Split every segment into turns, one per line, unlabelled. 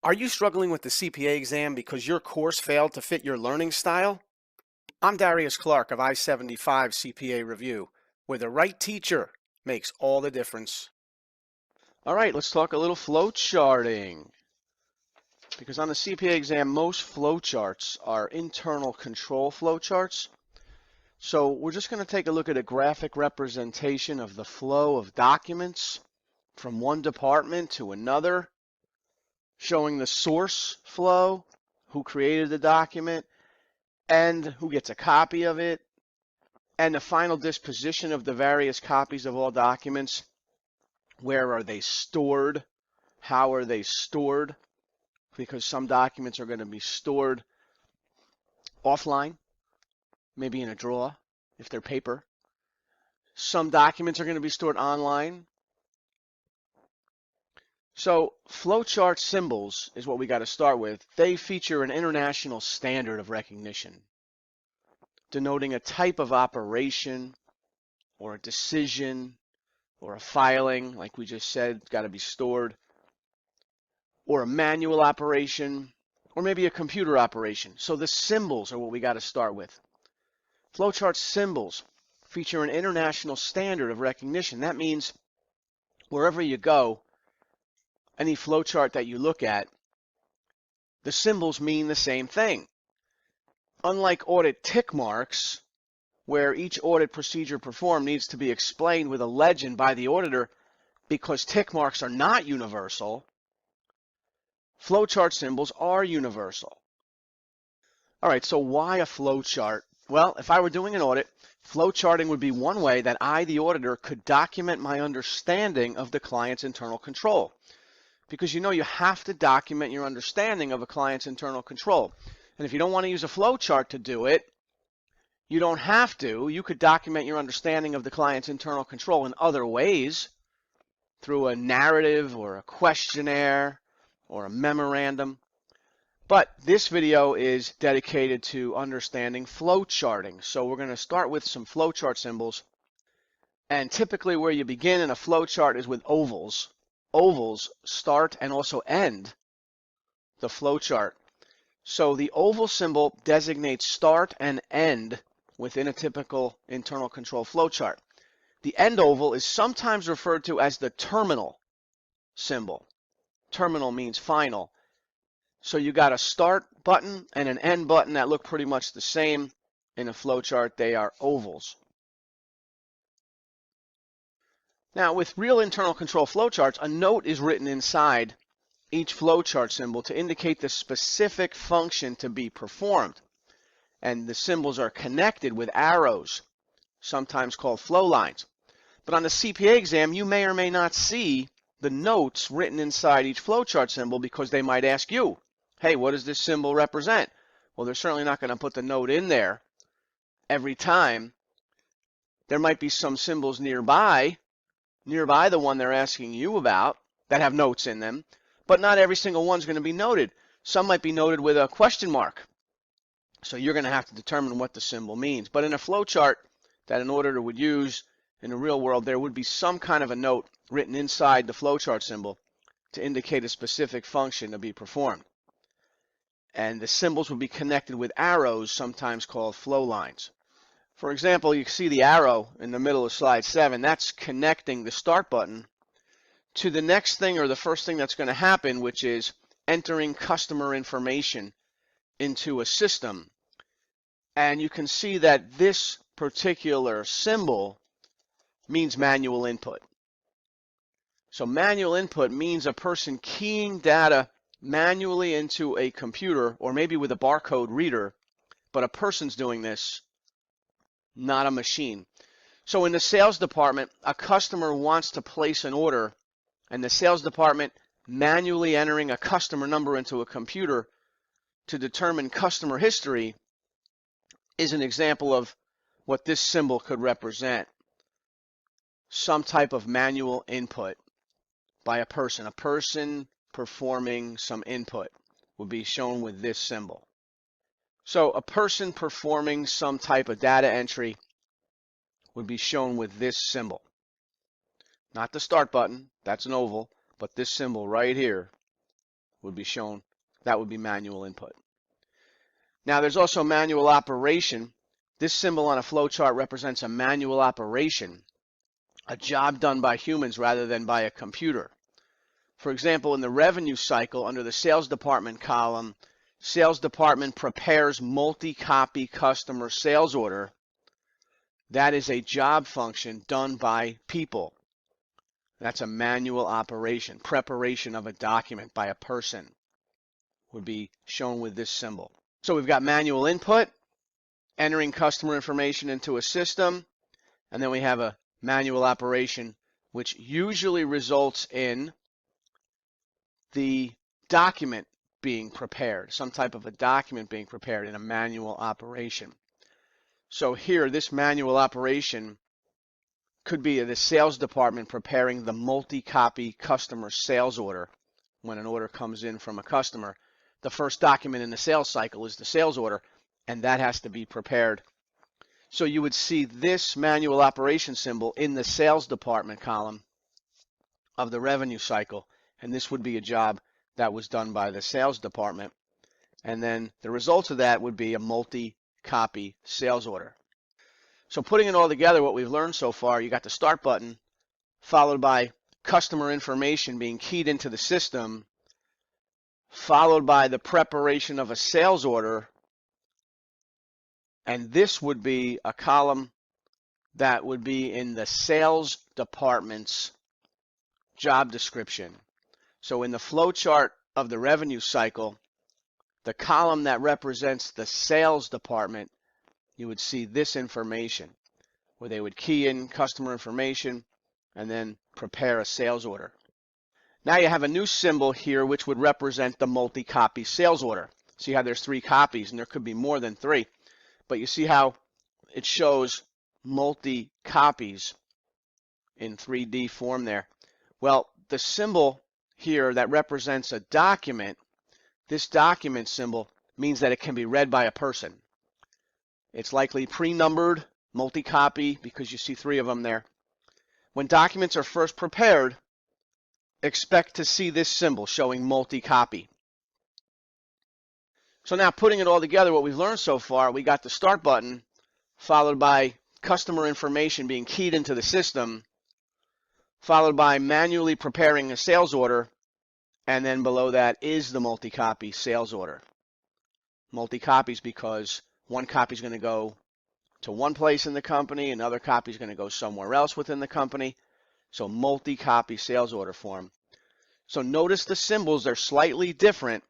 Are you struggling with the CPA exam because your course failed to fit your learning style? I'm Darius Clark of I-75 CPA Review, where the right teacher makes all the difference.
All right, let's talk a little flow charting. Because on the CPA exam, most flow charts are internal control flow charts. So we're just going to take a look at a graphic representation of the flow of documents from one department to another, showing the source flow, who created the document, and who gets a copy of it, and the final disposition of the various copies of all documents. Where are they stored? How are they stored? Because some documents are going to be stored offline, maybe in a drawer if they're paper. Some documents are going to be stored online. So flowchart symbols is what we got to start with. They feature an international standard of recognition, denoting a type of operation or a decision or a filing, like we just said, got to be stored, or a manual operation, or maybe a computer operation. So the symbols are what we got to start with. Flowchart symbols feature an international standard of recognition. That means wherever you go, any flowchart that you look at, the symbols mean the same thing. Unlike audit tick marks, where each audit procedure performed needs to be explained with a legend by the auditor because tick marks are not universal, flowchart symbols are universal. All right, so why a flowchart? Well, if I were doing an audit, flowcharting would be one way that I, the auditor, could document my understanding of the client's internal control. Because you have to document your understanding of a client's internal control. And if you don't want to use a flowchart to do it, you don't have to. You could document your understanding of the client's internal control in other ways, through a narrative or a questionnaire or a memorandum. But this video is dedicated to understanding flowcharting. So we're going to start with some flowchart symbols. And typically where you begin in a flowchart is with ovals. Ovals start and also end the flowchart. So the oval symbol designates start and end within a typical internal control flowchart. The end oval is sometimes referred to as the terminal symbol. Terminal means final. So you got a start button and an end button that look pretty much the same. In a flowchart, they are ovals. Now, with real internal control flowcharts, a note is written inside each flowchart symbol to indicate the specific function to be performed. And the symbols are connected with arrows, sometimes called flow lines. But on the CPA exam, you may or may not see the notes written inside each flowchart symbol because they might ask you, hey, what does this symbol represent? Well, they're certainly not going to put the note in there every time. There might be some symbols nearby the one they're asking you about, that have notes in them, but not every single one's going to be noted. Some might be noted with a question mark. So you're going to have to determine what the symbol means. But in a flowchart that an auditor would use in the real world, there would be some kind of a note written inside the flowchart symbol to indicate a specific function to be performed. And the symbols would be connected with arrows, sometimes called flow lines. For example, you see the arrow in the middle of slide 7. That's connecting the start button to the next thing, or the first thing that's going to happen, which is entering customer information into a system. And you can see that this particular symbol means manual input. So manual input means a person keying data manually into a computer, or maybe with a barcode reader, but a person's doing this, not a machine. So in the sales department, a customer wants to place an order, and the sales department manually entering a customer number into a computer to determine customer history is an example of what this symbol could represent. Some type of manual input by a person. A person performing some input would be shown with this symbol. So a person performing some type of data entry would be shown with this symbol. Not the start button, that's an oval, but this symbol right here would be shown. That would be manual input. Now there's also manual operation. This symbol on a flowchart represents a manual operation, a job done by humans rather than by a computer. For example, in the revenue cycle under the sales department column, sales department prepares multi-copy customer sales order. That is a job function done by people. That's a manual operation. Preparation of a document by a person would be shown with this symbol. So we've got manual input, entering customer information into a system, and then we have a manual operation which usually results in the document being prepared, some type of a document being prepared in a manual operation. So here, this manual operation could be the sales department preparing the multi-copy customer sales order. When an order comes in from a customer, the first document in the sales cycle is the sales order, and that has to be prepared. So you would see this manual operation symbol in the sales department column of the revenue cycle, and this would be a job that was done by the sales department. And then the results of that would be a multi-copy sales order. So putting it all together, what we've learned so far, you got the start button, followed by customer information being keyed into the system, followed by the preparation of a sales order, and this would be a column that would be in the sales department's job description. So in the flow chart of the revenue cycle, the column that represents the sales department, you would see this information where they would key in customer information and then prepare a sales order. Now you have a new symbol here which would represent the multi-copy sales order. See how there's 3 copies, and there could be more than 3, but you see how it shows multi-copies in 3D form there. Well, the symbol here that represents a document, this document symbol means that it can be read by a person. It's likely pre-numbered, multi-copy, because you see 3 of them there. When documents are first prepared, expect to see this symbol showing multi-copy. So now putting it all together, what we've learned so far, we got the start button, followed by customer information being keyed into the system, followed by manually preparing a sales order, and then below that is the multi-copy sales order. Multi-copies because one copy is going to go to one place in the company, another copy is going to go somewhere else within the company. So multi-copy sales order form. So notice the symbols are slightly different.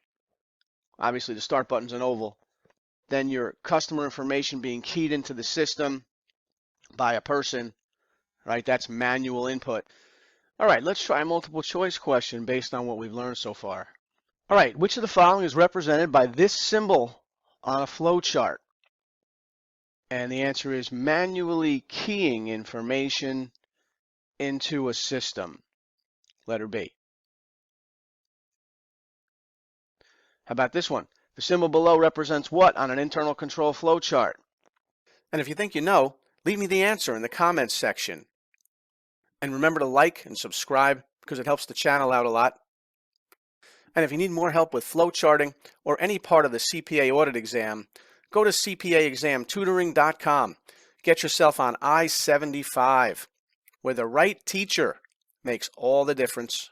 Obviously the start button's an oval. Then your customer information being keyed into the system by a person, right? That's manual input. All right, let's try a multiple choice question based on what we've learned so far. All right, which of the following is represented by this symbol on a flow chart? And the answer is manually keying information into a system. Letter B. How about this one? The symbol below represents what on an internal control flow chart?
And if you think you know, leave me the answer in the comments section. And remember to like and subscribe because it helps the channel out a lot. And if you need more help with flow charting or any part of the CPA audit exam, go to cpaexamtutoring.com. Get yourself on I-75, where the right teacher makes all the difference.